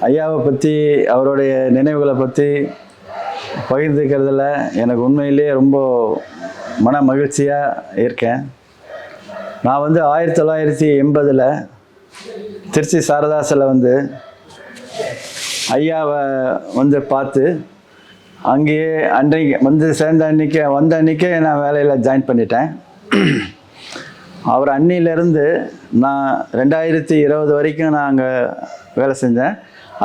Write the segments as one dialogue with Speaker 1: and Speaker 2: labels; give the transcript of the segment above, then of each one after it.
Speaker 1: ஐயாவை பற்றி அவருடைய நினைவுகளை பற்றி பகிர்ந்துக்கிறதுல எனக்கு உண்மையிலேயே ரொம்ப மன மகிழ்ச்சியாக இருக்கேன். நான் 1980 திருச்சி சாரதாசில் ஐயாவை பார்த்து அங்கேயே அன்றைக்கு சேர்ந்த அன்றைக்கே நான் வேலையில் ஜாயின் பண்ணிட்டேன். அவர் அன்னியிலேருந்து நான் 2020 வரைக்கும் நான் அங்கே வேலை செஞ்சேன்.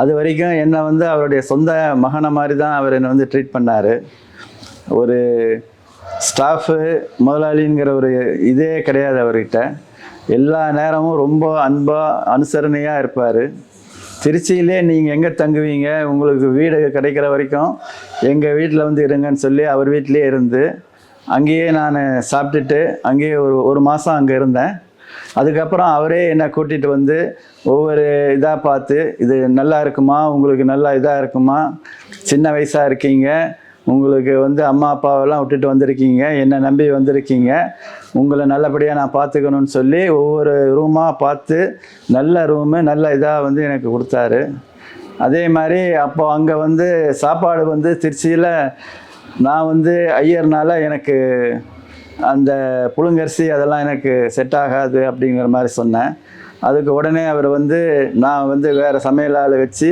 Speaker 1: அது வரைக்கும் என்னை அவருடைய சொந்த மகனை மாதிரி தான் அவர் என்னை ட்ரீட் பண்ணார். ஒரு ஸ்டாஃபு முதலாளிங்கிற ஒரு இதே கிடையாது அவர்கிட்ட. எல்லா நேரமும் ரொம்ப அன்பாக அனுசரணையாக இருப்பார். திருச்சியிலே நீங்கள் எங்கே தங்குவீங்க, உங்களுக்கு வீடு கிடைக்கிற வரைக்கும் எங்கள் வீட்டில் இருங்கன்னு சொல்லி அவர் வீட்டிலே இருந்து அங்கேயே நான் சாப்பிட்டுட்டு அங்கேயே ஒரு மாதம் அங்கே இருந்தேன். அதுக்கப்புறம் அவரே என்னை கூட்டிகிட்டு ஒவ்வொரு இதாக பார்த்து, இது நல்லா இருக்குமா, உங்களுக்கு நல்லா இதாக இருக்குமா, சின்ன வயசாக இருக்கீங்க, உங்களுக்கு அம்மா அப்பாவெல்லாம் விட்டுட்டு வந்திருக்கீங்க, என்னை நம்பி வந்திருக்கீங்க, உங்களை நல்லபடியாக நான் பார்த்துக்கணும்னு சொல்லி ஒவ்வொரு ரூமாக பார்த்து நல்ல ரூமு நல்ல இதாக எனக்கு கொடுத்தாரு. அதே மாதிரி அப்போ அங்கே சாப்பாடு திருச்சியில் நான் ஐயர்னால எனக்கு அந்த புழுங்கரிசி அதெல்லாம் எனக்கு செட் ஆகாது அப்படிங்கிற மாதிரி சொன்னேன். அதுக்கு உடனே அவர் நான் வேறு சமையலால் வச்சு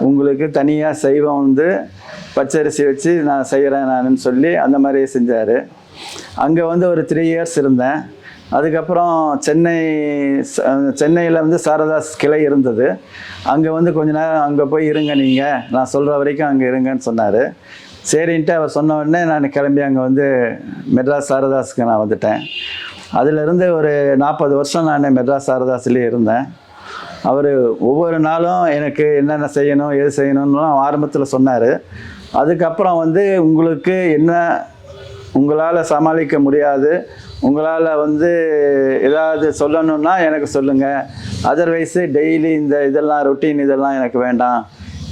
Speaker 1: உங்களுக்கு தனியாக சைவம் பச்சரிசி வச்சு நான் செய்கிறேன் நானுன்னு சொல்லி அந்த மாதிரியே செஞ்சார். அங்கே ஒரு 3 இயர்ஸ் இருந்தேன். அதுக்கப்புறம் சென்னையில் சாரதாஸ் கிளை இருந்தது. அங்கே கொஞ்ச நேரம் அங்கே போய் இருங்க, நீங்கள் நான் சொல்கிற வரைக்கும் அங்கே இருங்கன்னு சொன்னார். சரின்ட்டு அவர் சொன்ன உடனே நான் கிளம்பி அங்கே மெட்ராஸ் சாரதாஸுக்கு நான் வந்துட்டேன். அதிலிருந்து ஒரு 40 வருஷம் நான் மெட்ராஸ் சாரதாஸ்லேயே இருந்தேன். அவர் ஒவ்வொரு நாளும் எனக்கு என்னென்ன செய்யணும் எது செய்யணும்னுலாம் ஆரம்பத்தில் சொன்னார். அதுக்கப்புறம் உங்களுக்கு என்ன உங்களால் சமாளிக்க முடியாது, உங்களால் ஏதாவது சொல்லணுன்னா எனக்கு சொல்லுங்கள், அதர்வைஸு டெய்லி இதெல்லாம் ரொட்டீன் இதெல்லாம் எனக்கு வேண்டாம்.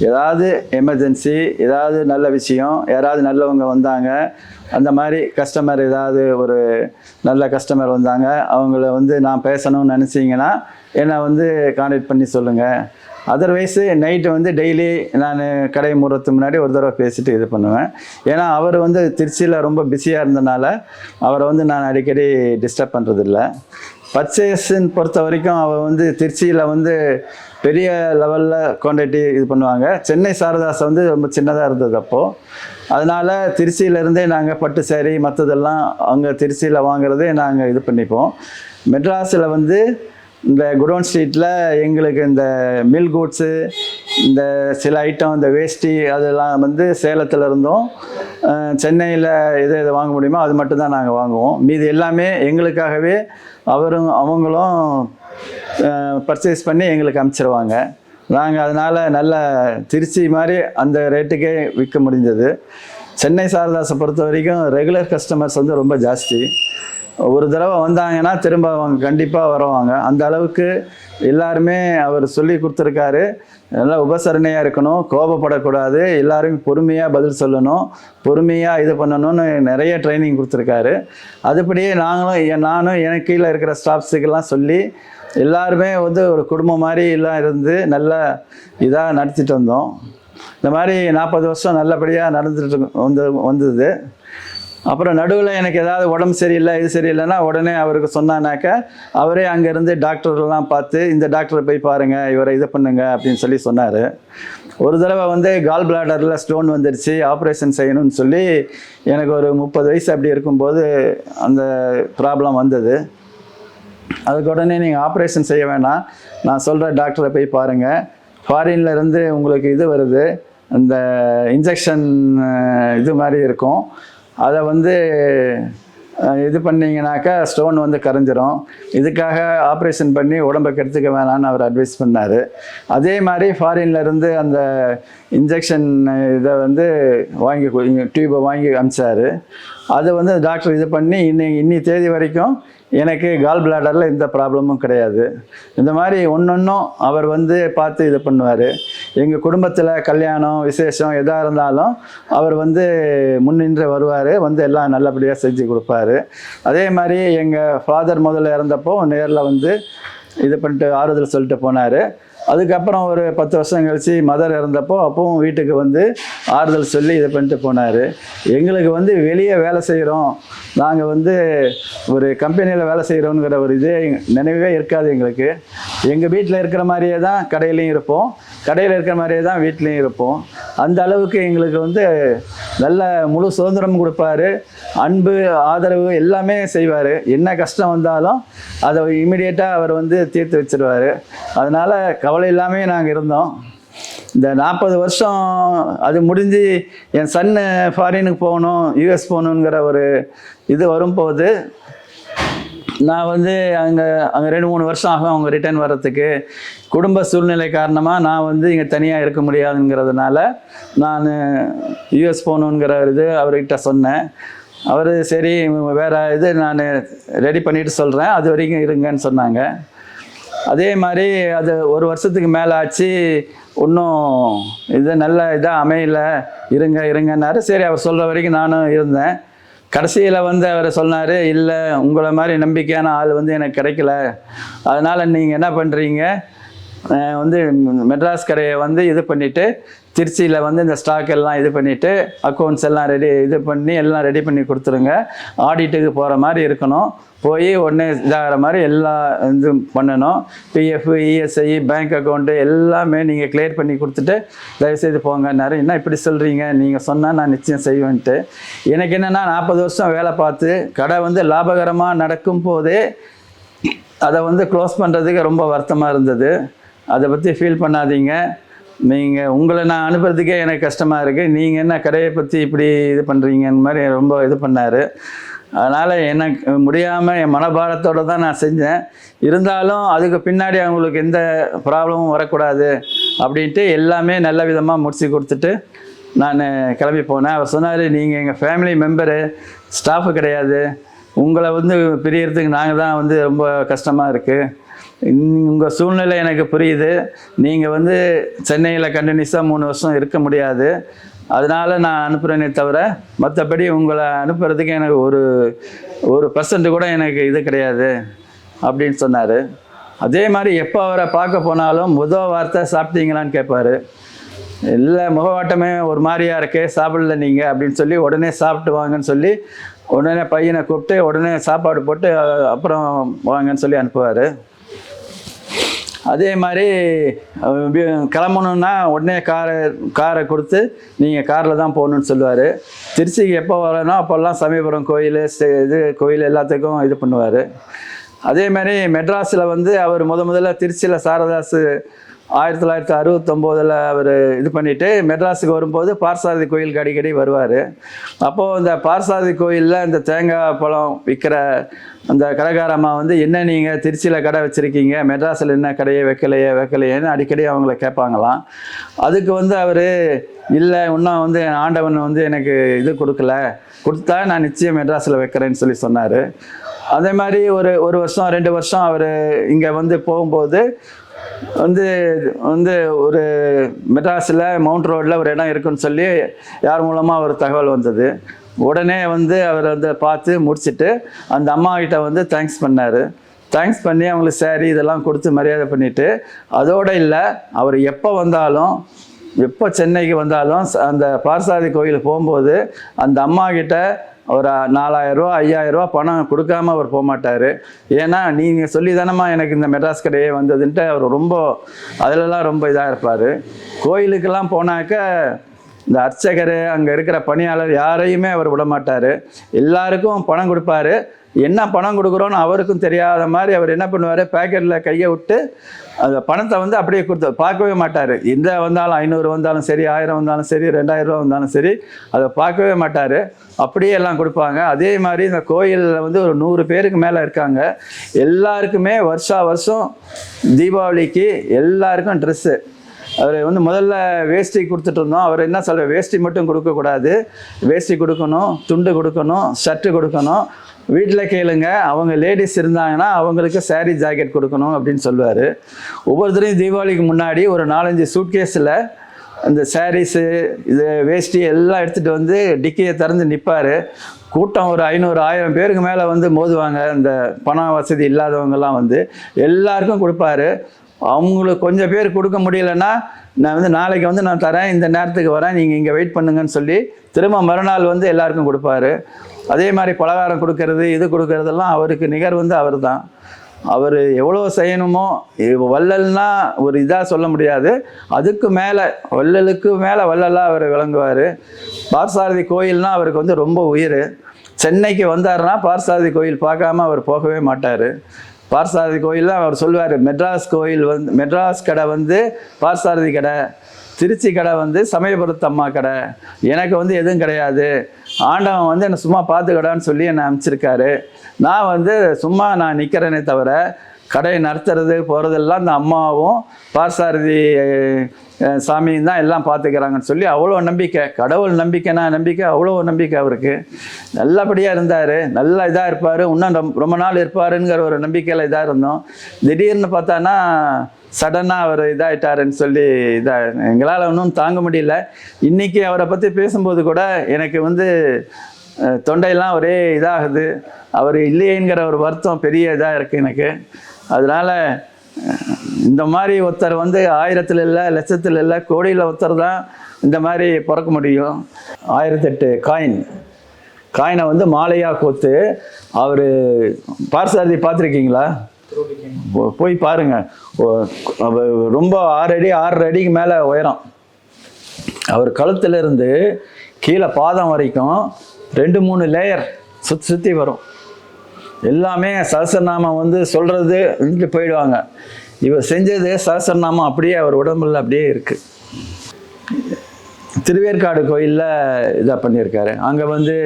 Speaker 1: ஏதாவது எமர்ஜென்சி, ஏதாவது நல்ல விஷயம், யாராவது நல்லவங்க வந்தாங்க, அந்த மாதிரி கஸ்டமர் ஏதாவது ஒரு நல்ல கஸ்டமர் வந்தாங்க, அவங்கள நான் பேசணும்னு நினச்சிங்கன்னா என்னை கான்டாக்ட் பண்ணி சொல்லுங்கள். அதர்வைஸு நைட்டு டெய்லி நான் கடை மூடுறதுக்கு முன்னாடி ஒரு தடவை பேசிட்டு இது பண்ணுவேன். ஏன்னா அவர் திருச்சியில் ரொம்ப பிஸியாக இருந்தனால அவரை நான் அடிக்கடி டிஸ்டர்ப் பண்ணுறதில்ல. பர்ச்சேஸுன்னு பொறுத்த வரைக்கும் அவர் திருச்சியில் பெரிய லெவலில் குவான்டிட்டி இது பண்ணுவாங்க. சென்னை சாரதாஸ் ரொம்ப சின்னதாக இருந்தது அப்போது. அதனால் திருச்சியிலேருந்தே நாங்கள் பட்டு சேரீ மற்றதெல்லாம் அங்கே திருச்சியில் வாங்குறதே நாங்கள் இது பண்ணிப்போம். மெட்ராஸில் இந்த குடோன் ஸ்ட்ரீட்டில் எங்களுக்கு இந்த மில் கூட்ஸு, இந்த சில ஐட்டம், இந்த வேஷ்டி அதெல்லாம் சேலத்தில் இருந்தோம். சென்னையில் எது வாங்க முடியுமோ அது மட்டும்தான் நாங்கள் வாங்குவோம். மீது எல்லாமே எங்களுக்காகவே அவங்களும் பர்ச்சேஸ் பண்ணி எங்களுக்கு அனுப்பிச்சிருவாங்க. நாங்கள் அதனால் நல்ல திருச்சி மாதிரி அந்த ரேட்டுக்கே விற்க முடிஞ்சது. சென்னை சாரதாஸை பொறுத்த வரைக்கும் ரெகுலர் கஸ்டமர்ஸ் ரொம்ப ஜாஸ்தி. ஒரு தடவை வந்தாங்கன்னா திரும்ப அவங்க கண்டிப்பாக வருவாங்க. அந்த அளவுக்கு எல்லாருமே அவர் சொல்லி கொடுத்துருக்காரு. நல்லா உபசரணையாக இருக்கணும், கோபப்படக்கூடாது, எல்லாரும் பொறுமையாக பதில் சொல்லணும், பொறுமையாக இது பண்ணணும்னு நிறைய ட்ரைனிங் கொடுத்துருக்காரு. அதுபடியே நானும் எனக்கு கீழே இருக்கிற ஸ்டாஃப்ஸுக்கெல்லாம் சொல்லி எல்லாருமே ஒரு குடும்பம் மாதிரி எல்லாம் இருந்து நல்லா இதாக நடத்திட்டு வந்தோம். இந்த மாதிரி 40 வருஷம் நல்லபடியாக நடந்துட்டு வந்தது. அப்புறம் நடுவில் எனக்கு ஏதாவது உடம்பு சரியில்லை இது சரியில்லைன்னா உடனே அவருக்கு சொன்னானாக்கா அவரே அங்கேருந்து டாக்டர்லாம் பார்த்து இந்த டாக்டரை போய் பாருங்கள், இவரை இது பண்ணுங்க அப்படின்னு சொல்லி சொன்னார். ஒரு தடவை கால் பிளாடரில் ஸ்டோன் வந்துடுச்சு, ஆப்ரேஷன் செய்யணும்னு சொல்லி எனக்கு ஒரு 30 வயசு அப்படி இருக்கும்போது அந்த ப்ராப்ளம் வந்தது. அதுக்கு உடனே நீங்கள் ஆப்ரேஷன் செய்ய வேணாம், நான் சொல்கிற டாக்டரை போய் பாருங்கள், ஃபாரின்ல இருந்து உங்களுக்கு இது வருது, அந்த இன்ஜெக்ஷன் இது மாதிரி இருக்கும், அதை இது பண்ணிங்கனாக்கா ஸ்டோன் கரைஞ்சிரும், இதுக்காக ஆப்ரேஷன் பண்ணி உடம்பை கெடுத்துக்க வேணான்னு அவர் அட்வைஸ் பண்ணார். அதே மாதிரி ஃபாரின்லேருந்து அந்த இன்ஜெக்ஷன் இதை வாங்கி டியூப்பை வாங்கி அனுப்பிச்சார். அது டாக்டர் இது பண்ணி இன்னி தேதி வரைக்கும் எனக்கு கால் பிளாடரில் எந்த ப்ராப்ளமும் கிடையாது. இந்த மாதிரி ஒன்றொன்றும் அவர் பார்த்து இது பண்ணுவார். எங்கள் குடும்பத்தில் கல்யாணம் விசேஷம் எதாக இருந்தாலும் அவர் முன்னின்று வருவார், எல்லாம் நல்லபடியாக செஞ்சு கொடுப்பாரு. அதே மாதிரி எங்கள் ஃபாதர் முதல்ல இறந்தப்போ நேரில் இது பண்ணிட்டு ஆறுதல் சொல்லிட்டு போனார். அதுக்கப்புறம் ஒரு 10 வருஷம் கழிச்சு மதர் இறந்தப்போ அப்பவும் வீட்டுக்கு வந்து ஆறுதல் சொல்லி இதை பண்ணிட்டு போனார். எங்களுக்கு வந்து வெளியே வேலை செய்கிறோம், நாங்கள் வந்து ஒரு கம்பெனியில் வேலை செய்கிறோங்கிற ஒரு இதே நினைவே இருக்காது எங்களுக்கு. எங்கள் வீட்டில் இருக்கிற மாதிரியே தான் கடையிலையும் இருப்போம், கடையில் இருக்கிற மாதிரியே தான் வீட்லேயும் இருப்போம். அந்த அளவுக்கு எங்களுக்கு வந்து நல்ல முழு சுதந்திரம் கொடுப்பாரு, அன்பு ஆதரவு எல்லாமே செய்வார். என்ன கஷ்டம் வந்தாலும் அதை இமீடியட்டாக அவர் வந்து தீர்த்து வச்சிருவார். அதனால் கவலை இல்லாமல் நாங்கள் இருந்தோம். இந்த 40 வருஷம் அது முடிஞ்சு என் சன்னு ஃபாரினுக்கு போகணும், யூஎஸ் போகணுங்கிற ஒரு இது வரும்போது நான் வந்து அங்கே 2-3 வருஷம் ஆகும் அவங்க ரிட்டர்ன் வர்றதுக்கு. குடும்ப சூழ்நிலை காரணமாக நான் வந்து இங்கே தனியாக இருக்க முடியாதுங்கிறதுனால நான் யூஎஸ் போகணுங்கிற இது அவர்கிட்ட சொன்னேன். அவர் சரி வேறு இது நான் ரெடி பண்ணிவிட்டு சொல்கிறேன், அது வரைக்கும் இருங்கன்னு சொன்னாங்க. அதே மாதிரி அது 1 வருஷத்துக்கு மேலே ஆச்சு, இன்னும் இது நல்ல இதாக அமையல, இருங்கன்னாரு. சரி அவர் சொல்கிற வரைக்கும் நானும் இருந்தேன். கடைசியில் வந்து அவர் சொன்னார், இல்லை உங்களை மாதிரி நம்பிக்கையான ஆள் வந்து எனக்கு கிடைக்கல, அதனால் நீங்கள் என்ன பண்ணுறீங்க, வந்து மெட்ராஸ் கடையை வந்து இது பண்ணிவிட்டு திருச்சியில் வந்து இந்த ஸ்டாக் எல்லாம் இது பண்ணிவிட்டு அக்கௌண்ட்ஸ் எல்லாம் எல்லாம் ரெடி பண்ணி கொடுத்துருங்க. ஆடிட்டுக்கு போகிற மாதிரி இருக்கணும், போய் உடனே இதாகிற மாதிரி எல்லா இது பண்ணணும். பிஎஃப், இஎஸ்ஐ, பேங்க் அக்கௌண்ட்டு எல்லாமே நீங்கள் கிளியர் பண்ணி கொடுத்துட்டு தயவுசெய்து போங்கன்னாரு. என்ன இப்படி சொல்கிறீங்க, நீங்கள் சொன்னால் நான் நிச்சயம் செய்வேன்ட்டு. எனக்கு என்னென்னா 40 வருஷம் வேலை பார்த்து கடை வந்து லாபகரமாக நடக்கும் போதே அதை வந்து க்ளோஸ் பண்ணுறதுக்கு ரொம்ப வருத்தமாக இருந்தது. அதை பற்றி ஃபீல் பண்ணாதீங்க, நீங்கள் உங்களை நான் அனுப்புறதுக்கே எனக்கு கஷ்டமாக இருக்குது, நீங்கள் என்ன கடையை பற்றி இப்படி இது பண்ணுறீங்கன்னு மாதிரி ரொம்ப இது பண்ணார். அதனால் எனக்கு முடியாமல் என் மனபாரத்தோடு தான் நான் செஞ்சேன். இருந்தாலும் அதுக்கு பின்னாடி அவங்களுக்கு எந்த ப்ராப்ளமும் வரக்கூடாது அப்படின்ட்டு எல்லாமே நல்ல விதமாக முடிச்சு கொடுத்துட்டு நான் கிளம்பி போனேன். அவர் சொன்னார், நீங்கள் எங்கள் ஃபேமிலி மெம்பரு, ஸ்டாஃபு கிடையாது, உங்களை வந்து பிரியறதுக்கு நாங்கள் தான் வந்து ரொம்ப கஷ்டமாக இருக்குது. உங்கள் சூழ்நிலை எனக்கு புரியுது, நீங்கள் வந்து சென்னையில் கண்டினியூஸாக 3 வருஷம் இருக்க முடியாது, அதனால் நான் அனுப்புகிறேனே தவிர மற்றபடி உங்களை அனுப்புறதுக்கு எனக்கு ஒரு % கூட எனக்கு இது கிடையாது அப்படின்னு சொன்னார். அதே மாதிரி எப்போ அவரை பார்க்க போனாலும் முதல் வார்த்தை சாப்பிட்டீங்களான்னு கேட்பார். இல்லை முகவாட்டமே ஒரு மாதிரியாக இருக்கே, சாப்பிடல நீங்கள் அப்படின்னு சொல்லி உடனே சாப்பிட்டு வாங்கன்னு சொல்லி உடனே பையனை கூப்பிட்டு உடனே சாப்பாடு போட்டு அப்புறம் வாங்கன்னு சொல்லி அனுப்புவார். அதே மாதிரி கிளம்பணுன்னா உடனே காரை கொடுத்து நீங்கள் காரில் தான் போகணுன்னு சொல்லுவார். திருச்சிக்கு எப்போ வரணும் அப்போல்லாம் சமயபுரம் கோயில் கோயில் எல்லாத்துக்கும் இது பண்ணுவார். அதே மாதிரி மெட்ராஸில் வந்து அவர் முதல்ல திருச்சியில் சாரதாஸ் 1969 அவர் இது பண்ணிவிட்டு மெட்ராஸுக்கு வரும்போது பார்சாரதி கோயிலுக்கு அடிக்கடி வருவார். அப்போது இந்த பார்சாரதி கோயிலில் இந்த தேங்காய் பழம் விற்கிற அந்த கடைக்காரம்மா வந்து, என்ன நீங்கள் திருச்சியில் கடை வச்சுருக்கீங்க, மெட்ராஸில் என்ன கடையை வைக்கலையேன்னு அடிக்கடி அவங்கள கேட்பாங்களாம். அதுக்கு வந்து அவர், இல்லை இன்னும் வந்து ஆண்டவன் வந்து எனக்கு இது கொடுத்தா நான் நிச்சயம் மெட்ராஸில் வைக்கிறேன்னு சொல்லி சொன்னார். அதே மாதிரி ஒரு வருஷம் 2 வருஷம் அவர் இங்கே வந்து போகும்போது வந்து ஒரு மெட்ராஸில் மவுண்ட் ரோடில் ஒரு இடம் இருக்குன்னு சொல்லி யார் மூலமாக ஒரு தகவல் வந்தது. உடனே வந்து அவர் வந்து பார்த்து முடிச்சுட்டு அந்த அம்மாக்கிட்ட வந்து தேங்க்ஸ் பண்ணார். தேங்க்ஸ் பண்ணி அவங்களுக்கு சேரீ இதெல்லாம் கொடுத்து மரியாதை பண்ணிவிட்டு, அதோடு இல்லை, அவர் எப்போ சென்னைக்கு வந்தாலும் அந்த பார்சாரதி கோயில் போகும்போது அந்த அம்மா கிட்ட ஒரு 4000 ரூபா 5000 ரூபா பணம் கொடுக்காம அவர் போக மாட்டார். ஏன்னா நீங்கள் சொல்லி தானம்மா எனக்கு இந்த மெட்ராஸ் கடையே வந்ததுன்ட்டு அவர் அதிலெல்லாம் ரொம்ப இதாக இருப்பார். கோயிலுக்கெல்லாம் போனாக்க இந்த அர்ச்சகர் அங்கே இருக்கிற பணியாளர் யாரையுமே அவர் விட மாட்டார், எல்லாருக்கும் பணம் கொடுப்பாரு. என்ன பணம் கொடுக்குறோன்னு அவருக்கும் தெரியாத மாதிரி அவர் என்ன பண்ணுவார், பேக்கெட்டில் கையை விட்டு அந்த பணத்தை வந்து அப்படியே பார்க்கவே மாட்டார். எந்த வந்தாலும் 500 வந்தாலும் சரி, 1000 வந்தாலும் சரி, 2000 ரூபா வந்தாலும் சரி, அதை பார்க்கவே மாட்டார், அப்படியே எல்லாம் கொடுப்பாங்க. அதே மாதிரி இந்த கோயிலில் வந்து ஒரு 100 பேருக்கு மேலே இருக்காங்க. எல்லாருக்குமே வருஷம் தீபாவளிக்கு எல்லாருக்கும் ட்ரெஸ்ஸு. அவர் வந்து முதல்ல வேஷ்டி கொடுத்துட்டு இருந்தோம். அவர் என்ன சொல்கிற, வேஷ்டி மட்டும் கொடுக்கக்கூடாது, வேஷ்டி கொடுக்கணும், துண்டு கொடுக்கணும், ஷர்ட்டு கொடுக்கணும், வீட்டில் கேளுங்க, அவங்க லேடிஸ் இருந்தாங்கன்னா அவங்களுக்கு சாரீ ஜாக்கெட் கொடுக்கணும் அப்படின்னு சொல்லுவார். ஒவ்வொருத்தரையும் தீபாவளிக்கு முன்னாடி ஒரு 4-5 சூட்கேஸில் இந்த சாரீஸு இது வேஷ்டி எல்லாம் எடுத்துகிட்டு வந்து டிக்கியை திறந்து நிற்பார். கூட்டம் ஒரு 500-1000 பேருக்கு மேலே வந்து மோதுவாங்க. இந்த பண வசதி இல்லாதவங்கெல்லாம் வந்து எல்லாருக்கும் கொடுப்பாரு. அவங்களுக்கு கொஞ்சம் பேர் கொடுக்க முடியலன்னா நான் வந்து நாளைக்கு வந்து நான் தரேன், இந்த நேரத்துக்கு வரேன், நீங்கள் இங்கே வெயிட் பண்ணுங்கன்னு சொல்லி திரும்ப மறுநாள் வந்து எல்லாருக்கும் கொடுப்பாரு. அதே மாதிரி பலகாரம் கொடுக்கறது இது கொடுக்கறதெல்லாம் அவருக்கு நிகர் வந்து அவர் தான். அவர் எவ்வளோ செய்யணுமோ, வள்ளல்னா ஒரு இதாக சொல்ல முடியாது, அதுக்கு மேலே வள்ளலுக்கு மேலே வள்ளலாக அவர் விளங்குவார். பார்த்தசாரதி கோயில்னால் அவருக்கு வந்து ரொம்ப உயிர். சென்னைக்கு வந்தாருன்னா பார்த்தசாரதி கோயில் பார்க்காம அவர் போகவே மாட்டார். பார்த்தசாரதி கோயிலில் அவர் சொல்லுவார், மெட்ராஸ் கோயில் வந்து மெட்ராஸ் கடை வந்து பார்த்தசாரதி கடை, திருச்சி கடை வந்து சமயபுரத்து அம்மா கடை, எனக்கு வந்து எதுவும் கிடையாது, ஆண்டவன் வந்து என்னை சும்மா பார்த்துக்கடான்னு சொல்லி என்னை அனுப்பிச்சிருக்காரு. நான் வந்து சும்மா நான் நிற்கிறேனே தவிர கடையை நடத்துறது போகிறதெல்லாம் இந்த அம்மாவும் பார்த்தசாரதி சாமியும் தான் எல்லாம் பார்த்துக்கிறாங்கன்னு சொல்லி அவ்வளோ நம்பிக்கை, கடவுள் நம்பிக்கைனா நம்பிக்கை, அவ்வளோ நம்பிக்கை அவருக்கு. நல்லபடியாக இருந்தார், நல்லா இதாக இருப்பார், இன்னும் ரொம்ப நாள் இருப்பாருங்கிற ஒரு நம்பிக்கையில் இதாக இருந்தோம். திடீர்னு பார்த்தானா சடனாக அவர் இதாகிட்டாருன்னு சொல்லி எங்களால் ஒன்றும் தாங்க முடியல. இன்றைக்கி அவரை பற்றி பேசும்போது கூட எனக்கு வந்து தொண்டையெல்லாம் ஒரே இதாகுது. அவர் இல்லையேங்கிற ஒரு வருத்தம் பெரிய இதாக இருக்குது எனக்கு. அதனால் இந்த மாதிரி ஒருத்தர் வந்து 1000 இல்லை, லட்சத்தில் இல்லை, கோடியில் ஒருத்தர் தான் இந்த மாதிரி பிறக்க முடியும். 1008 காயினை வந்து மாலையாக கோத்து அவர் பார்த்தசாரதி பார்த்துருக்கீங்களா? போய் பாருங்க. ரொம்ப 6 அடி 6.5 அடிக்கு மேலே உயரம். அவர் கழுத்திலிருந்து கீழே பாதம் வரைக்கும் 2-3 லேயர் சுற்றி வரும். எல்லாமே சஹஸ்ரநாமம் வந்து சொல்கிறது போயிடுவாங்க. இவர் செஞ்சது சஹஸ்ரநாமம் அப்படியே அவர் உடம்புல அப்படியே இருக்குது. திருவேற்காடு கோயிலில் இதாக பண்ணியிருக்காரு. அங்கே வந்து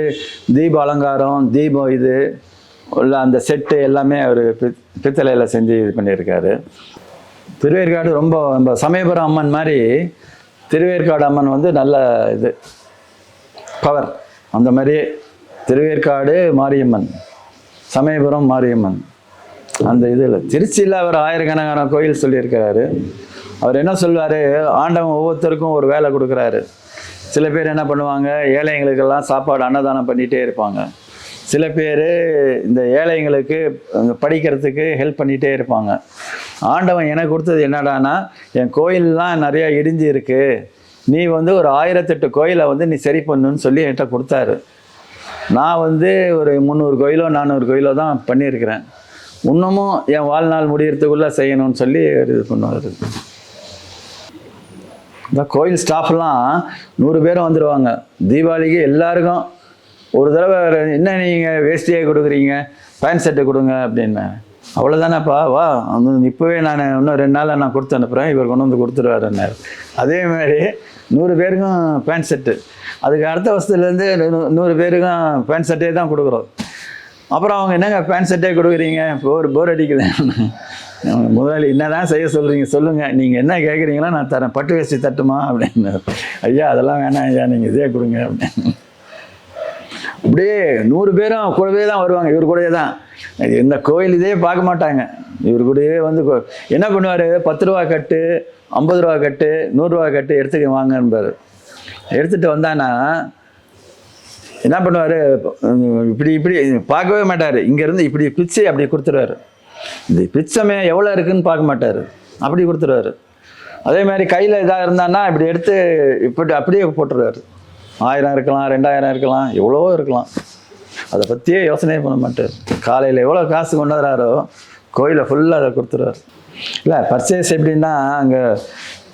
Speaker 1: தீப அலங்காரம், தீபம் இது உள்ள அந்த செட்டு எல்லாமே அவர் பித்தளையில் செஞ்சு இது பண்ணியிருக்காரு. திருவேற்காடு ரொம்ப நம்ம சமயபுரம் அம்மன் மாதிரி திருவேற்காடு அம்மன் வந்து நல்ல இது பவர். அந்த மாதிரியே திருவேற்காடு மாரியம்மன், சமயபுரம் மாரியம்மன் அந்த இதில். திருச்சியில் அவர் ஆயிரக்கணக்கான கோயில் சொல்லியிருக்கிறாரு. அவர் என்ன சொல்வார், ஆண்டவன் ஒவ்வொருத்தருக்கும் ஒரு வேலை கொடுக்குறாரு. சில பேர் என்ன பண்ணுவாங்க, ஏழைங்களுக்கெல்லாம் சாப்பாடு அன்னதானம் பண்ணிகிட்டே இருப்பாங்க. சில பேர் இந்த ஏழைங்களுக்கு படிக்கிறதுக்கு ஹெல்ப் பண்ணிகிட்டே இருப்பாங்க. ஆண்டவன் எனக்கு கொடுத்தது என்னடானா, என் கோயிலெலாம் நிறையா இடிஞ்சு இருக்குது, நீ வந்து ஒரு 1008 கோயிலை வந்து நீ சரி பண்ணுன்னு சொல்லி என்கிட்ட கொடுத்தாரு. நான் வந்து ஒரு 300 கோயிலோ 400 கோயிலோ தான் பண்ணியிருக்கிறேன். இன்னமும் என் வாழ்நாள் முடியறதுக்குள்ளே செய்யணும்னு சொல்லி இது பண்ணுவார். இந்த கோயில் ஸ்டாஃப்லாம் 100 பேரும் வந்துடுவாங்க தீபாவளிக்கு. எல்லாருக்கும் ஒரு தடவை, என்ன நீங்கள் வேஷ்டியாக கொடுக்குறீங்க, பேண்ட் ஷர்ட்டு கொடுங்க அப்படின்னு. அவ்வளோதானேப்பா, வா இப்போவே நான் இன்னும் 2 நாளில் நான் கொடுத்து அனுப்புகிறேன், இவர் கொண்டு வந்து கொடுத்துருவாருன்னாரு. அதேமாதிரி 100 பேருக்கும் பேண்ட் ஷர்ட்டு. அதுக்கு அடுத்த வருஷத்துலேருந்து 100 பேருக்கும் பேண்ட் ஷர்ட்டே தான் கொடுக்குறோம். அப்புறம் அவங்க என்னங்க பேண்ட் ஷர்ட்டே கொடுக்குறீங்க, போர் அடிக்குது. முதலாளி என்ன தான் செய்ய சொல்கிறீங்க சொல்லுங்கள், நீங்கள் என்ன கேட்குறீங்களோ நான் தரேன், பட்டு வேஷ்டி தட்டுமா அப்படின்னு. ஐயா அதெல்லாம் வேணாம் ஐயா, நீங்கள் இதே கொடுங்க அப்படின்னு. அப்படியே 100 பேரும் கூடவே தான் வருவாங்க, இவர் கூடவே தான். இந்த கோயில் இதே பார்க்க மாட்டாங்க, இவர் கூடவே வந்து என்ன பண்ணுவார், 10 ரூபா கட்டு, 50 ரூபா கட்டு, 100 ரூபா கட்டு எடுத்துக்க வாங்கன்பார். எடுத்துகிட்டு வந்தானா என்ன பண்ணுவார், இப்படி பார்க்கவே மாட்டார், இங்கேருந்து இப்படி பிச்சு அப்படி கொடுத்துருவார். இந்த பிச்சமே எவ்வளோ இருக்குதுன்னு பார்க்க மாட்டார், அப்படி கொடுத்துருவார். அதே மாதிரி கையில் இதாக இருந்தான்னா இப்படி எடுத்து இப்படி அப்படியே போட்டுருவார். 1000 இருக்கலாம், 2000 இருக்கலாம், எவ்வளவோ இருக்கலாம், அதை பற்றியே யோசனையே பண்ண மாட்டார். காலையில் எவ்வளோ காசு கொண்டு வராரோ கோயிலை ஃபுல்லாக அதை கொடுத்துருவார். இல்லை பர்ச்சேஸ் எப்படின்னா, அங்கே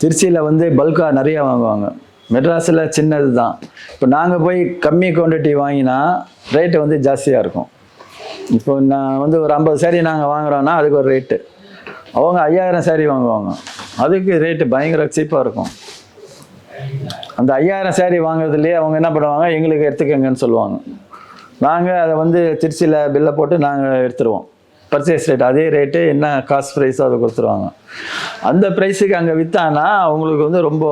Speaker 1: திருச்சியில் வந்து பல்காக நிறையா வாங்குவாங்க, மெட்ராஸில் சின்னது தான். இப்போ நாங்கள் போய் கம்மி குவான்டிட்டி வாங்கினா ரேட்டு வந்து ஜாஸ்தியாக இருக்கும். இப்போ நான் வந்து ஒரு 50 சாரீ நாங்கள் வாங்குகிறோன்னா அதுக்கு ஒரு ரேட்டு, அவங்க 5000 சாரீ வாங்குவாங்க, அதுக்கு ரேட்டு பயங்கர சீப்பாக இருக்கும். அந்த 5000 சாரீ வாங்குறதுலேயே அவங்க என்ன பண்ணுவாங்க, எங்களுக்கு எடுத்துக்கங்கன்னு சொல்லுவாங்க. நாங்கள் அதை வந்து திருச்சியில் பில்லை போட்டு நாங்கள் எடுத்துருவோம். பர்ச்சேஸ் ரேட் அதே ரேட்டு, என்ன காஸ்ட் ப்ரைஸோ அதை கொடுத்துருவாங்க. அந்த ப்ரைஸுக்கு அங்கே விற்றானா அவங்களுக்கு வந்து ரொம்ப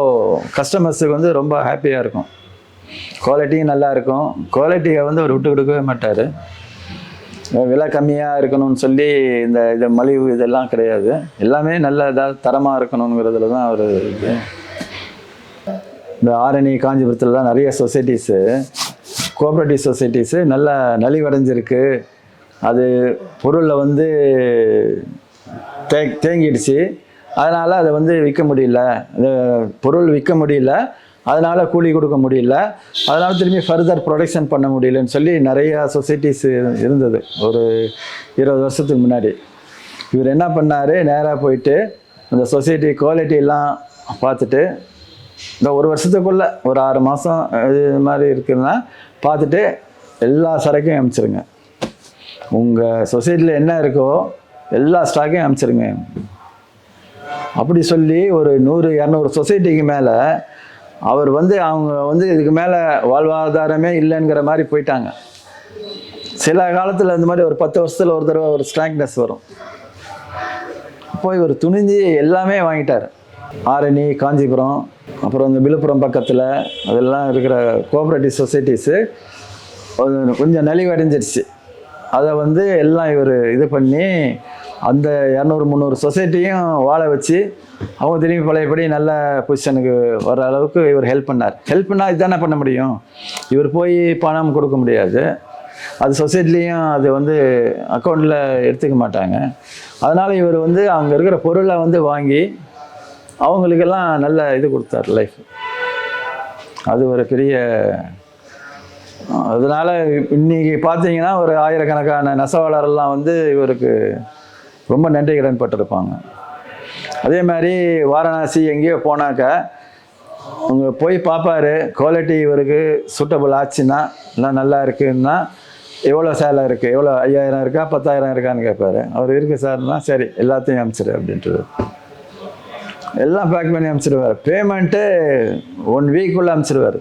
Speaker 1: கஸ்டமர்ஸுக்கு வந்து ரொம்ப ஹாப்பியாக இருக்கும். குவாலிட்டியும் நல்லா இருக்கும். குவாலிட்டியை வந்து அவர் விட்டு கொடுக்கவே மாட்டார். விலை கம்மியாக இருக்கணும்னு சொல்லி இந்த மலிவு இதெல்லாம் கிடையாது, எல்லாமே நல்ல இதாக தரமாக இருக்கணுங்கிறதுல தான் அவர் இது. இந்த ஆரணி காஞ்சிபுரத்தில் தான் நிறைய சொசைட்டிஸு, கோஆப்ரேட்டிவ் சொசைட்டிஸு நல்லா நலிவடைஞ்சிருக்கு. அது பொருளில் வந்து தேங்கிடுச்சு, அதனால் அதை வந்து விற்க முடியல, பொருள் விற்க முடியல, அதனால் கூலி கொடுக்க முடியல, அதனால் திரும்பி ஃபர்தர் ப்ரொடக்ஷன் பண்ண முடியலன்னு சொல்லி நிறையா சொசைட்டிஸ் இருந்தது ஒரு 20 வருஷத்துக்கு முன்னாடி. இவர் என்ன பண்ணார், நேராக போயிட்டு அந்த சொசைட்டி குவாலிட்டியெல்லாம் பார்த்துட்டு, இந்த ஒரு வருஷத்துக்குள்ளே ஒரு 6 மாதம் இது மாதிரி இருக்குதுன்னா பார்த்துட்டு எல்லா சரக்கையும் அனுப்பிச்சிருங்க, உங்கள் சொசைட்டியில் என்ன இருக்கோ எல்லா ஸ்டாக்கையும் அனுப்பிச்சிருங்க அப்படி சொல்லி ஒரு 100-200 சொசைட்டிக்கு மேலே அவர் வந்து அவங்க வந்து இதுக்கு மேலே வாழ்வாதாரமே இல்லைங்கிற மாதிரி போயிட்டாங்க. சில காலத்தில் இந்த மாதிரி ஒரு 10 வருஷத்தில் ஒரு தடவை ஒரு ஸ்ட்ராங்னஸ் வரும். போய் இவர் துணிஞ்சு எல்லாமே வாங்கிட்டார். ஆரணி, காஞ்சிபுரம், அப்புறம் இந்த விழுப்புரம் பக்கத்தில் அதெல்லாம் இருக்கிற கோஆப்ரேட்டிவ் சொசைட்டிஸு கொஞ்சம் நலிவடைஞ்சிருச்சு. அதை வந்து எல்லாம் இவர் இது பண்ணி அந்த 200-300 சொசைட்டியும் வாழ வச்சு அவங்க திரும்பி பழையபடி நல்ல பொசிஷனுக்கு வர அளவுக்கு இவர் ஹெல்ப் பண்ணார். ஹெல்ப் பண்ணால் இதுதானே பண்ண முடியும், இவர் போய் பணம் கொடுக்க முடியாது, அது சொசைட்டிலையும் அது வந்து அக்கௌண்ட்டில் எடுத்துக்க மாட்டாங்க. அதனால் இவர் வந்து அங்கே இருக்கிற பொருளை வந்து வாங்கி அவங்களுக்கெல்லாம் நல்ல இது கொடுத்தார் லைஃப். அது ஒரு பெரிய, அதனால் இன்றைக்கி பார்த்தீங்கன்னா ஒரு ஆயிரக்கணக்கான நெசவாளரெல்லாம் வந்து இவருக்கு ரொம்ப நன்றி கடன் பட்டிருப்பாங்க. அதே மாதிரி வாரணாசி எங்கேயோ போனாக்கா அவங்க போய் பார்ப்பார், குவாலிட்டி இவருக்கு சூட்டபிள் ஆச்சுன்னா இல்லை நல்லா இருக்குன்னா எவ்வளோ சேலை இருக்குது, எவ்வளோ 5000 இருக்கா 10,000 இருக்கான்னு கேட்பார். அவர் இருக்குது சார்னா சரி எல்லாத்தையும் அனுப்பிச்சிடு அப்படின்ட்டு எல்லாம் பேக் பண்ணி அனுப்பிச்சிடுவார். பேமெண்ட்டு 1 வீக்குள்ளே அனுப்பிச்சிடுவார்.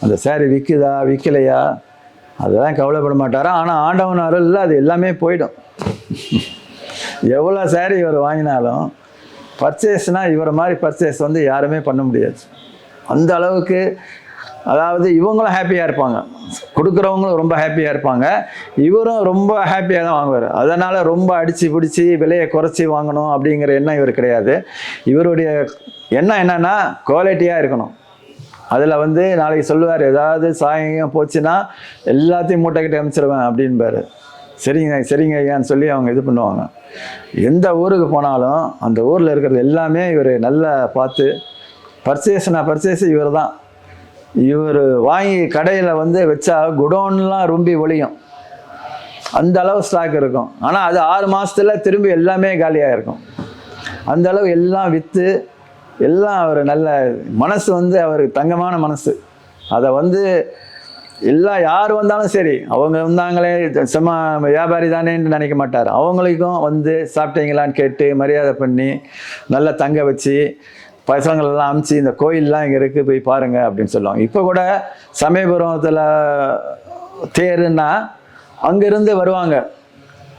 Speaker 1: அந்த சேரீ விற்குதா விற்கலையா அதெல்லாம் கவலைப்பட மாட்டார். ஆனால் ஆண்டவன் அருளில் அது எல்லாமே போயிடும். எவ்வளோ சேரீ இவர் வாங்கினாலும் பர்ச்சேஸ்னால் இவரை மாதிரி பர்ச்சேஸ் வந்து யாருமே பண்ண முடியாது. அந்த அளவுக்கு, அதாவது இவங்களும் ஹாப்பியாக இருப்பாங்க, கொடுக்குறவங்களும் ரொம்ப ஹாப்பியாக இருப்பாங்க, இவரும் ரொம்ப ஹாப்பியாக தான் வாங்குவார். அதனால் ரொம்ப அடித்து பிடிச்சி விலையை குறைச்சி வாங்கணும் அப்படிங்கிற எண்ணம் இவர் கிடையாது. இவருடைய எண்ணம் என்னென்னா குவாலிட்டியாக இருக்கணும். அதில் வந்து நாளைக்கு சொல்லுவார், ஏதாவது சாயம் போச்சுன்னா எல்லாத்தையும் மூட்டைக்கிட்ட அனுப்பிச்சிடுவேன் அப்படின்பாரு. சரிங்க சரிங்க ஐயான்னு சொல்லி அவங்க இது பண்ணுவாங்க. எந்த ஊருக்கு போனாலும் அந்த ஊரில் இருக்கிறது எல்லாமே இவர் நல்லா பார்த்து பர்ச்சேஸ் இவர் தான். இவர் வாங்கி கடையில் வந்து வச்சா குடோன்லாம் ரொம்ப ஒழியும், அந்த அளவு ஸ்டாக் இருக்கும். ஆனால் அது 6 மாதத்துல திரும்பி எல்லாமே காலியாக இருக்கும். அந்த அளவு எல்லாம் விற்று எல்லாம் அவர் நல்ல மனசு வந்து அவருக்கு தங்கமான மனசு. அதை வந்து எல்லாம் யார் வந்தாலும் சரி, அவங்க வந்தாங்களே சும்மா வியாபாரி தானேன்னு நினைக்க மாட்டார். அவங்களுக்கும் வந்து சாப்பிட்டீங்களான்னு கேட்டு மரியாதை பண்ணி நல்லா தங்க வச்சு பசங்களெல்லாம் அனுப்பிச்சி இந்த கோயிலெலாம் இங்கே இருக்குது போய் பாருங்கள் அப்படின்னு சொல்லுவாங்க. இப்போ கூட சமயபுரத்தில் தேருன்னா அங்கேருந்து வருவாங்க.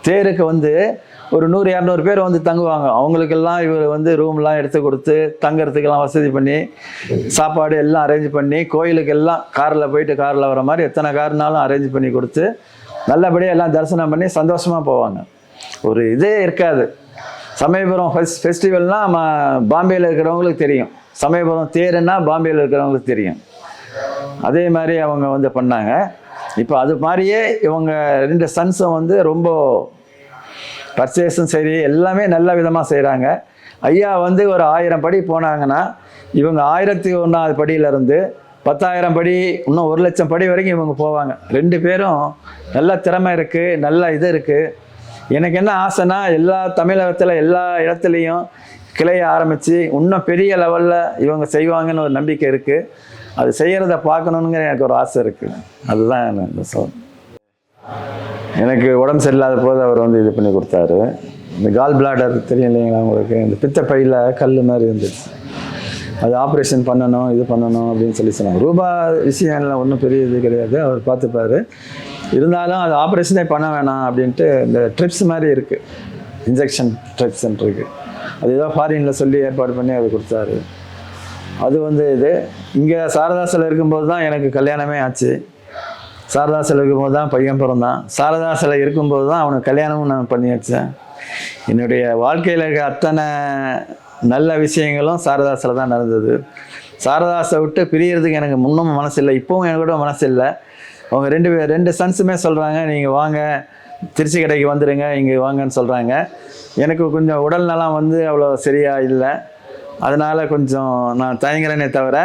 Speaker 1: தேருக்கு வந்து ஒரு 100-200 பேர் வந்து தங்குவாங்க. அவங்களுக்கெல்லாம் இவர் வந்து ரூம்லாம் எடுத்து கொடுத்து தங்குறதுக்கெல்லாம் வசதி பண்ணி சாப்பாடு எல்லாம் அரேஞ்ச் பண்ணி கோயிலுக்கெல்லாம் காரில் போயிட்டு காரில் வர மாதிரி எத்தனை கார்னாலும் அரேஞ்ச் பண்ணி கொடுத்து நல்லபடியாக எல்லாம் தரிசனம் பண்ணி சந்தோஷமாக போவாங்க. ஒரு இதே இருக்காது. சமயபுரம் ஃபெஸ்டிவல்னால் பாம்பேயில் இருக்கிறவங்களுக்கு தெரியும், சமயபுரம் தேருன்னா பாம்பேயில் இருக்கிறவங்களுக்கு தெரியும். அதே மாதிரி அவங்க வந்து பண்ணாங்க. இப்போ அது மாதிரியே இவங்க 2 சன்ஸும் வந்து ரொம்ப பர்ச்சேஸும் சரி எல்லாமே நல்ல விதமாக செய்கிறாங்க. ஐயா வந்து ஒரு 1000 படி போனாங்கன்னா இவங்க 1001வது படியிலேருந்து 10,000 படி, இன்னும் 1,00,000 படி வரைக்கும் இவங்க போவாங்க. 2 பேரும் நல்ல திறமை இருக்குது, நல்ல இது இருக்குது. எனக்கு என்ன ஆசைன்னா எல்லா தமிழகத்தில் எல்லா இடத்துலையும் கிளையை ஆரம்பித்து இன்னும் பெரிய லெவலில் இவங்க செய்வாங்கன்னு ஒரு நம்பிக்கை இருக்குது. அது செய்கிறத பார்க்கணுங்கிற எனக்கு ஒரு ஆசை இருக்குது. அதுதான் இந்த எனக்கு உடம்பு சரியில்லாத போது அவர் வந்து இது பண்ணி கொடுத்தாரு. இந்த கால் பிளாடர் தெரியும் இல்லைங்களா உங்களுக்கு, இந்த பித்தப்பையில் கல் மாதிரி இருந்துச்சு, அது ஆப்ரேஷன் பண்ணணும் இது பண்ணணும் அப்படின்னு சொல்லி சொன்னாங்க. ரூபா விஷயம்லாம் ஒன்றும் பெரிய இது கிடையாது, அவர் பார்த்துப்பார். இருந்தாலும் அது ஆப்ரேஷனே பண்ண வேணாம் அப்படின்ட்டு இந்த ட்ரிப்ஸ் மாதிரி இருக்குது, இன்ஜெக்ஷன் ட்ரிப்ஸ் இருக்குது, அது ஏதோ ஃபாரினில் சொல்லி ஏற்பாடு பண்ணி அது கொடுத்தாரு. அது வந்து இது இங்கே சாரதாசில் இருக்கும்போது தான் எனக்கு கல்யாணமே ஆச்சு. சாரதாசில் இருக்கும்போது தான் பையன் பிறந்தான். சாரதாசில் இருக்கும்போது தான் அவனுக்கு கல்யாணமும் நான் பண்ணி வச்சேன். என்னுடைய வாழ்க்கையில் இருக்க அத்தனை நல்ல விஷயங்களும் சாரதாசில் தான் நடந்தது. சாரதாஸை விட்டு பிரியறதுக்கு எனக்கு முன்னும் மனசு இல்லை, இப்போவும் எனக்கு கூட மனசு இல்லை. அவங்க 2 சன்ஸுமே சொல்கிறாங்க, நீங்கள் வாங்க திருச்சி கடைக்கு வந்துடுங்க, இங்கே வாங்கன்னு சொல்கிறாங்க. எனக்கு கொஞ்சம் உடல் நலம் வந்து அவ்வளோ சரியாக இல்லை. அதனால் கொஞ்சம் நான் தயங்குறேனே தவிர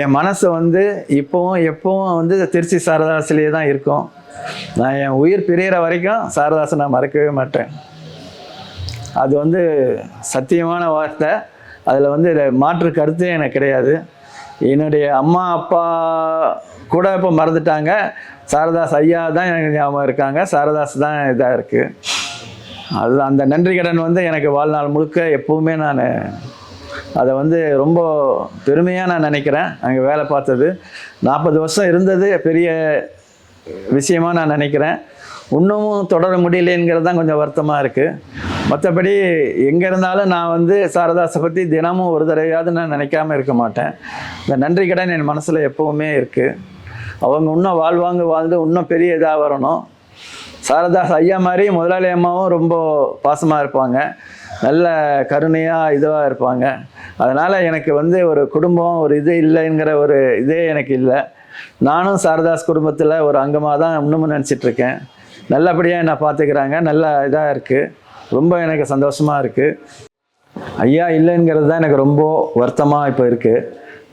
Speaker 1: என் மனசு வந்து எப்பவும் வந்து திருச்சி சாரதாசிலேயே தான் இருக்கும். நான் என் உயிர் பிரிகிற வரைக்கும் சாரதாசை நான் மறக்கவே மாட்டேன். அது வந்து சத்தியமான வார்த்தை. அதில் வந்து மாற்று கருத்தே எனக்கு கிடையாது. என்னுடைய அம்மா அப்பா கூட இப்போ மறந்துட்டாங்க. சாரதாஸ் ஐயா தான் எனக்கு ஞாபகம் இருக்காங்க. சாரதாஸ் தான் இதாக இருக்குது. அது அந்த நன்றி கடன் வந்து எனக்கு வாழ்நாள் முழுக்க எப்போவுமே நான் அதை வந்து ரொம்ப பெருமையாக நான் நினைக்கிறேன். அங்கே வேலை பார்த்தது 40 வருஷம் இருந்தது பெரிய விஷயமாக நான் நினைக்கிறேன். இன்னமும் தொடர முடியலேங்கிறது தான் கொஞ்சம் வருத்தமாக இருக்குது. மற்றபடி எங்கே இருந்தாலும் நான் வந்து சாரதாஸை பற்றி தினமும் ஒரு தடவையாவது நான் நினைக்காமல் இருக்க மாட்டேன். இந்த நன்றி கடன் என் மனசில் எப்போவுமே இருக்குது. அவங்க இன்னும் வாழ்ந்து இன்னும் பெரிய இதாக வரணும். சாரதாஸ் ஐயா மாதிரி முதலாளி அம்மாவும் ரொம்ப பாசமாக இருப்பாங்க, நல்ல கருணையாக இதுவாக இருப்பாங்க. அதனால் எனக்கு வந்து ஒரு குடும்பம் ஒரு இது இல்லைங்கிற ஒரு இதே எனக்கு இல்லை. நானும் சாரதாஸ் குடும்பத்தில் ஒரு அங்கமாக தான் இன்னமும் நினச்சிட்ருக்கேன். நல்லபடியாக என்னை பார்த்துக்கிறாங்க, நல்ல இதாக இருக்குது. ரொம்ப எனக்கு சந்தோஷமாக இருக்குது. ஐயா இல்லைங்கிறது தான் எனக்கு ரொம்ப வருத்தமாக இப்போ இருக்குது.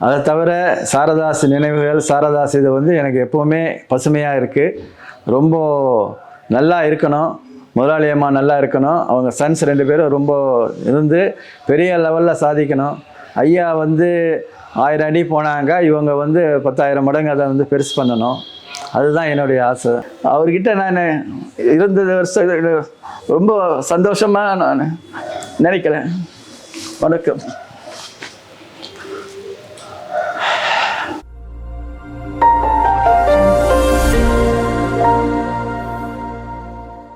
Speaker 1: அதை தவிர சாரதாஸ் நினைவுகள், சாரதாஸ் இது வந்து எனக்கு எப்போவுமே பசுமையாக இருக்குது. ரொம்ப நல்லா இருக்கணும், முதலாளி அம்மா நல்லா இருக்கணும், அவங்க சன்ஸ் 2 பேரும் ரொம்ப இருந்து பெரிய லெவலில் சாதிக்கணும். ஐயா வந்து 1000 அடி போனாங்க, இவங்க வந்து 10,000 மடங்கு அதை வந்து பெருசு பண்ணணும். அதுதான் என்னுடைய ஆசை. அவர்கிட்ட நான் இருந்தது வருஷம் ரொம்ப சந்தோஷமாக நான் நினைக்கிறேன். வணக்கம்.